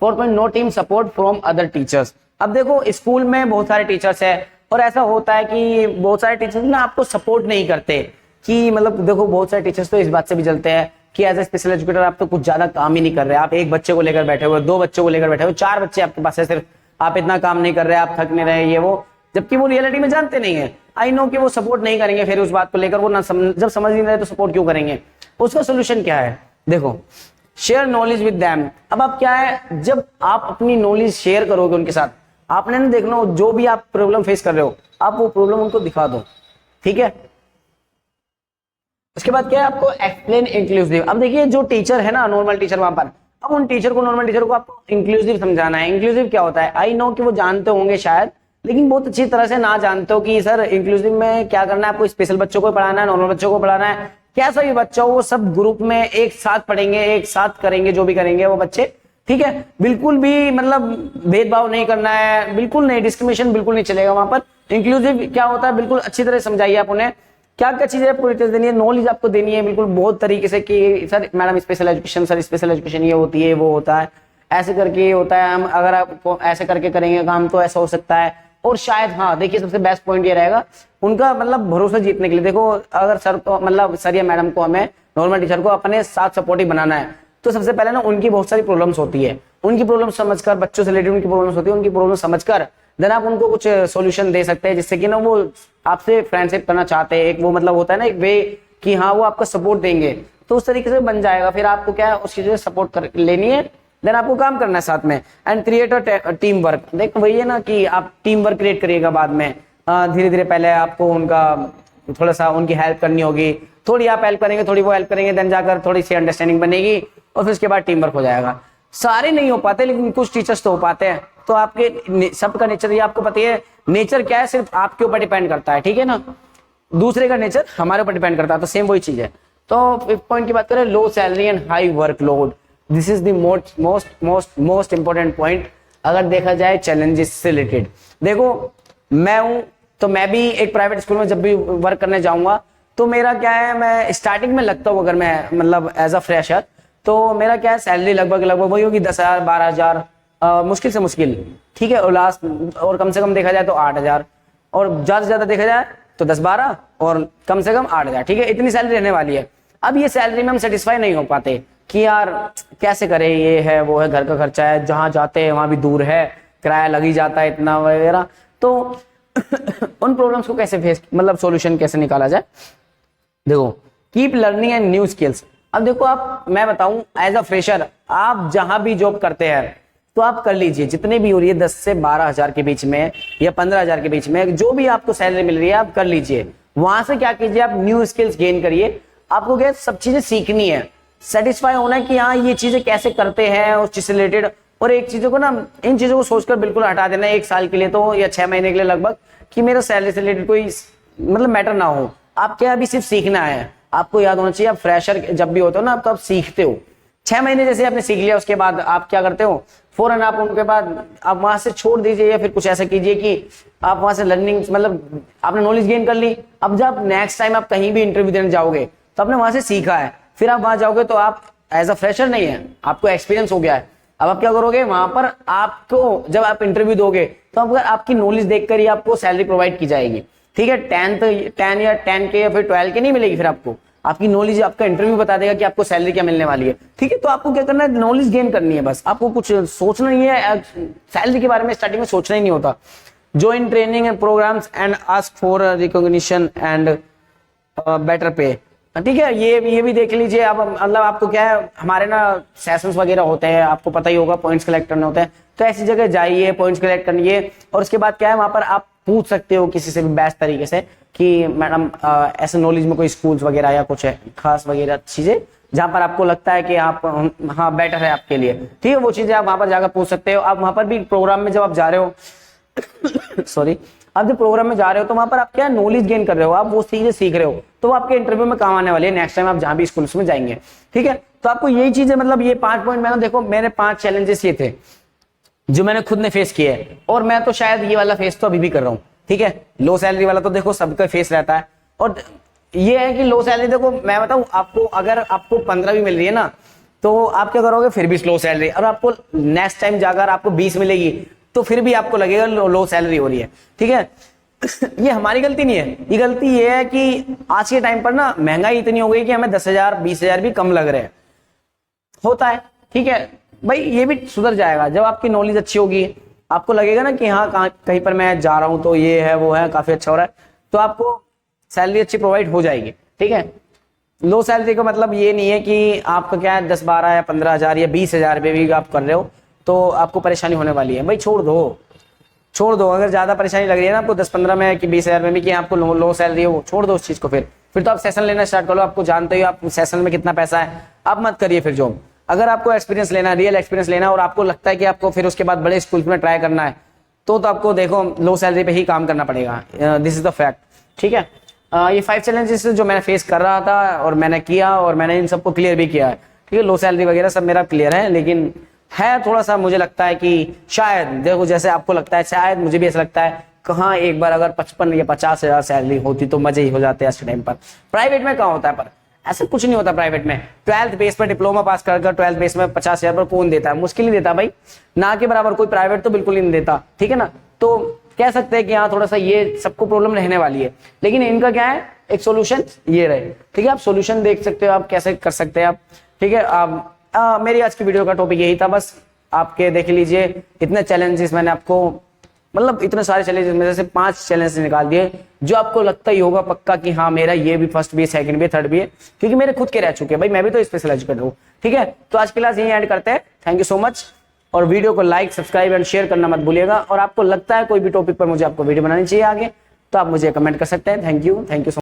4 no team support from other teachers. अब देखो school में बहुत सारे टीचर्स है और ऐसा होता है कि बहुत सारे टीचर्स ना आपको सपोर्ट नहीं करते, कि मतलब देखो बहुत सारे टीचर्स तो इस बात से भी जलते हैं कि एज ए स्पेशल एजुकेटर आप तो कुछ ज्यादा काम ही नहीं कर रहे, आप एक बच्चे को लेकर बैठे हुए, 2 बच्चों को लेकर बैठे हुए, 4 बच्चे आपके पास है सिर्फ, आप इतना काम नहीं कर रहे, आप थक नहीं रहे, ये वो, जबकि वो रियलिटी में जानते नहीं है। आई नो कि वो सपोर्ट नहीं करेंगे, फिर उस बात को लेकर वो ना जब समझ नहीं रहे तो सपोर्ट क्यों करेंगे। उसका सोल्यूशन क्या है, देखो शेयर नॉलेज विद देम। अब आप क्या है, जब आप अपनी नॉलेज शेयर करोगे उनके साथ, आपने ना देखना जो भी आप प्रॉब्लम फेस कर रहे हो, आप वो प्रॉब्लम उनको दिखा दो, ठीक है। उसके बाद क्या है, आपको एक्सप्लेन इंक्लूसिव। अब देखिए जो टीचर है ना, नॉर्मल टीचर वहां पर, अब उन टीचर को, नॉर्मल टीचर को आपको इंक्लूसिव समझाना है। इंक्लूसिव क्या होता है, आई नो कि वो जानते होंगे शायद, लेकिन बहुत अच्छी तरह से ना जानते हो कि सर इंक्लूसिव में क्या करना है, आपको स्पेशल बच्चों को पढ़ाना है, नॉर्मल बच्चों को पढ़ाना है, कैसा भी बच्चा हो वो सब ग्रुप में एक साथ पढ़ेंगे, एक साथ करेंगे, जो भी करेंगे वो बच्चे, ठीक है। बिल्कुल भी मतलब भेदभाव नहीं करना है, बिल्कुल नहीं, डिस्क्रिमिनेशन बिल्कुल नहीं चलेगा वहां पर। इंक्लूसिव क्या होता है, बिल्कुल अच्छी तरह समझाइए आप उन्हें क्या क्या चीजें पूरी तरह देनी है, नॉलेज आपको देनी है बिल्कुल बहुत तरीके से कि sir madam special education, sir special education ये होती है, वो होता है, ऐसे करके ये होता है, हम अगर आप ऐसे करके करेंगे काम तो ऐसा हो सकता है। और शायद हाँ देखिए सबसे बेस्ट पॉइंट ये रहेगा उनका मतलब भरोसा जीतने के लिए। देखो अगर सर को मतलब सर या मैडम को, हमें नॉर्मल टीचर को अपने साथ सपोर्टिव बनाना है, तो सबसे पहले ना उनकी बहुत सारी प्रॉब्लम्स होती है, उनकी प्रॉब्लम समझकर, बच्चों से रिलेटेड उनकी प्रॉब्लम्स होती है, उनकी प्रॉब्लम समझकर देन आप उनको कुछ सॉल्यूशन दे सकते हैं, जिससे कि ना वो आपसे फ्रेंडशिप करना चाहते हैं, एक वो मतलब होता है ना एक वे कि हाँ वो आपका सपोर्ट देंगे, तो उस तरीके से बन जाएगा। फिर आपको क्या है उस चीज से सपोर्ट कर लेनी है, देन आपको काम करना है साथ में। And create a team work. देखो वही है ना कि आप टीम वर्क क्रिएट करिएगा बाद में, धीरे धीरे पहले आपको उनका थोड़ा सा उनकी हेल्प करनी होगी, थोड़ी आप हेल्प करेंगे, थोड़ी वो हेल्प करेंगे, देन जाकर थोड़ी सी अंडरस्टैंडिंग बनेगी और फिर उसके बाद टीम वर्क हो जाएगा। सारे नहीं हो पाते लेकिन कुछ टीचर्स तो हो पाते हैं। तो आपके सबका नेचर ये आपको पता है, नेचर क्या है सिर्फ आपके ऊपर डिपेंड करता है, ठीक है ना, दूसरे का नेचर हमारे ऊपर डिपेंड करता है, तो सेम वही चीज है। तो फिफ्थ पॉइंट की बात करें, लो salary and high workload, this is the most important point अगर देखा जाए चैलेंजेस से रिलेटेड। देखो मैं हूं तो मैं भी एक प्राइवेट स्कूल में जब भी वर्क करने जाऊंगा तो मेरा क्या है, मैं स्टार्टिंग में लगता हूँ अगर मैं मतलब एज अ फ्रेशर, तो मेरा क्या है सैलरी लगभग वही होगी 10,000 12,000, मुश्किल से मुश्किल, ठीक है, और लास्ट और कम से कम देखा जाए तो 8,000, और ज्यादा से ज्यादा देखा जाए तो 10-12 और कम से कम 8,000, ठीक है, इतनी सैलरी रहने वाली है। अब ये सैलरी में हम सेटिस्फाई नहीं हो पाते कि यार कैसे करें, ये है वो है, घर का खर्चा है, जहां जाते हैं वहां भी दूर है, किराया लग ही जाता है इतना वगैरह। तो उन प्रॉब्लम्स को कैसे फेस मतलब सॉल्यूशन कैसे निकाला जाए, देखो keep learning and new skills. अब देखो आप, मैं बताऊं एज अ फ्रेशर आप जहां भी जॉब करते हैं तो आप कर लीजिए जितने भी हो रही है 10 से 12,000 के बीच में या 15,000 के बीच में, जो भी आपको सैलरी मिल रही है आप कर लीजिए। वहां से क्या कीजिए, आप न्यू स्किल्स गेन करिए। आपको क्या सब चीजें सीखनी है, सेटिस्फाई होना है कि हाँ ये चीजें कैसे करते हैं उस चीज से रिलेटेड। और एक चीजों को ना, इन चीजों को सोचकर बिल्कुल हटा देना है 1 साल के लिए तो या 6 महीने के लिए लगभग, कि मेरा सैलरी से रिलेटेड कोई मतलब मैटर ना हो। आप क्या अभी सिर्फ सीखना है, आपको याद होना चाहिए आप फ्रेशर जब भी होते हो ना तो आप सीखते हो। 6 महीने जैसे आपने सीख लिया उसके बाद आप क्या करते हो, फौरन आप उनके बाद आप वहां से छोड़ दीजिए या फिर कुछ ऐसा कीजिए कि आप वहां से लर्निंग मतलब आपने नॉलेज गेन कर ली। अब जब नेक्स्ट टाइम आप कहीं भी इंटरव्यू देने जाओगे तो आपने वहां से सीखा है, फिर आप वहां जाओगे तो आप एज अ फ्रेशर नहीं है, आपको एक्सपीरियंस हो गया है। अब आप क्या करोगे, वहां पर आपको जब आप इंटरव्यू दोगे तो अगर आपकी नॉलेज देखकर ही आपको सैलरी प्रोवाइड की जाएगी, ठीक है। 10 या 10 के या फिर 12 के नहीं मिलेगी, फिर आपको आपकी नॉलेज, आपका इंटरव्यू बता देगा कि आपको सैलरी क्या मिलने वाली है, ठीक है। तो आपको क्या करना है, नॉलेज गेन करनी है, बस आपको कुछ सोचना नहीं है, सैलरी के बारे में स्टार्टिंग में सोचना ही नहीं होता। Join training and programmes and ask for recognition and better pay, ठीक है। ये भी देख लीजिए। अब मतलब आपको क्या है, हमारे ना सेशंस वगैरह होते हैं, आपको पता ही होगा, पॉइंट्स कलेक्ट करने होते हैं, तो ऐसी जगह जाइए, पॉइंट्स कलेक्ट करिए। और उसके बाद क्या है, वहां पर आप पूछ सकते हो किसी से भी बेस्ट तरीके से कि मैडम ऐसे नॉलेज में कोई स्कूल्स वगैरह या कुछ है खास वगैरह चीजें जहां पर आपको लगता है कि आप हाँ बेटर है आपके लिए, ठीक है, वो चीजें आप वहां पर जाकर पूछ सकते हो। आप वहां पर भी प्रोग्राम में जब आप जा रहे हो सॉरी, आप जब प्रोग्राम में जा रहे हो तो वहां पर आप क्या नॉलेज गेन कर रहे हो, आप वो चीजें सीख रहे हो, तो वो आपके इंटरव्यू में काम आने वाली है नेक्स्ट टाइम आप जहां भी स्कूल्स में जाएंगे, ठीक है। तो आपको यही चीजें मतलब ये 5 पॉइंट मैंने देखो, मेरे 5 चैलेंजेस ये थे जो मैंने खुद ने फेस किए हैं, और मैं तो शायद ये वाला फेस तो अभी भी कर रहा हूँ, ठीक है। लो सैलरी वाला तो देखो सबका फेस रहता है, और ये है कि लो सैलरी देखो मैं बताऊं आपको, अगर आपको 15 भी मिल रही है ना तो आप क्या करोगे, फिर भी स्लो सैलरी, और आपको नेक्स्ट टाइम जाकर आपको 20 मिलेगी तो फिर भी आपको लगेगा लो सैलरी हो रही है। ठीक है ये हमारी गलती नहीं है, ये गलती ये है कि आज के टाइम पर ना महंगाई इतनी हो गई कि हमें 10,000 20,000 भी कम लग रहे हैं, होता है। ठीक है भाई, ये भी सुधर जाएगा जब आपकी नॉलेज अच्छी होगी, आपको लगेगा ना कि हाँ कहीं पर मैं जा रहा हूं तो ये है वो है, काफी अच्छा हो रहा है, तो आपको सैलरी अच्छी प्रोवाइड हो जाएगी। ठीक है, लो सैलरी का मतलब ये नहीं है कि आपका क्या है 10 12 या 15,000 या 20,000 रुपये भी आप कर रहे हो तो आपको परेशानी होने वाली है। भाई छोड़ दो, अगर ज्यादा परेशानी लग रही है ना आपको 10-15 में कि 20,000 में भी कि आपको लो सैलरी हो, छोड़ दो उस चीज को। फिर तो आप सेशन लेना स्टार्ट कर लो, आपको जानते हो आप सेशन में कितना पैसा है, आप मत करिए फिर जॉब। अगर आपको एक्सपीरियंस लेना है, रियल एक्सपीरियंस लेना है, और आपको लगता है कि आपको फिर उसके बाद बड़े स्कूल में ट्राई करना है, तो आपको देखो लो सैलरी पे ही काम करना पड़ेगा, दिस इज द फैक्ट। ठीक है, ये 5 चैलेंजेस जो मैंने फेस कर रहा था और मैंने किया, और मैंने इन सबको क्लियर भी किया है। ठीक है, लो सैलरी वगैरह सब मेरा क्लियर है, लेकिन है थोड़ा सा मुझे लगता है कि शायद, देखो जैसे आपको लगता है, शायद मुझे भी ऐसा लगता है, कहाँ एक बार अगर 55 या 50,000 सैलरी होती तो मजे ही हो जाते हैं आज के टाइम पर। प्राइवेट में कहाँ होता है, पर ऐसा कुछ नहीं होता प्राइवेट में। 12th बेस पर डिप्लोमा पास कर 12th बेस में 50,000 पर कौन देता है, मुश्किल ही देता भाई, ना के बराबर कोई प्राइवेट तो बिल्कुल ही नहीं देता। ठीक है ना, तो कह सकते हैं कि हाँ थोड़ा सा ये सबको प्रॉब्लम रहने वाली है, लेकिन इनका क्या है, एक सोल्यूशन ये रहे। ठीक है, आप सोल्यूशन देख सकते हो, आप कैसे कर सकते हैं आप। ठीक है, आप मेरी आज की वीडियो का टॉपिक यही था, बस आपके देख लीजिए इतने चैलेंजेस मैंने आपको, मतलब इतने सारे चैलेंजेस में से 5 चैलेंजेस निकाल दिए जो आपको लगता ही होगा पक्का कि हाँ मेरा ये भी फर्स्ट भी है, सेकंड भी है, थर्ड भी है, क्योंकि मेरे खुद के रह चुके हैं भाई, मैं भी तो स्पेशल एजुकेटर हूँ। ठीक है, तो आज की क्लास यही एंड करते हैं, थैंक यू सो मच। और वीडियो को लाइक सब्सक्राइब एंड शेयर करना मत भूलिएगा, और आपको लगता है कोई भी टॉपिक पर मुझे आपको वीडियो बनानी चाहिए आगे, तो आप मुझे कमेंट कर सकते हैं। Thank you so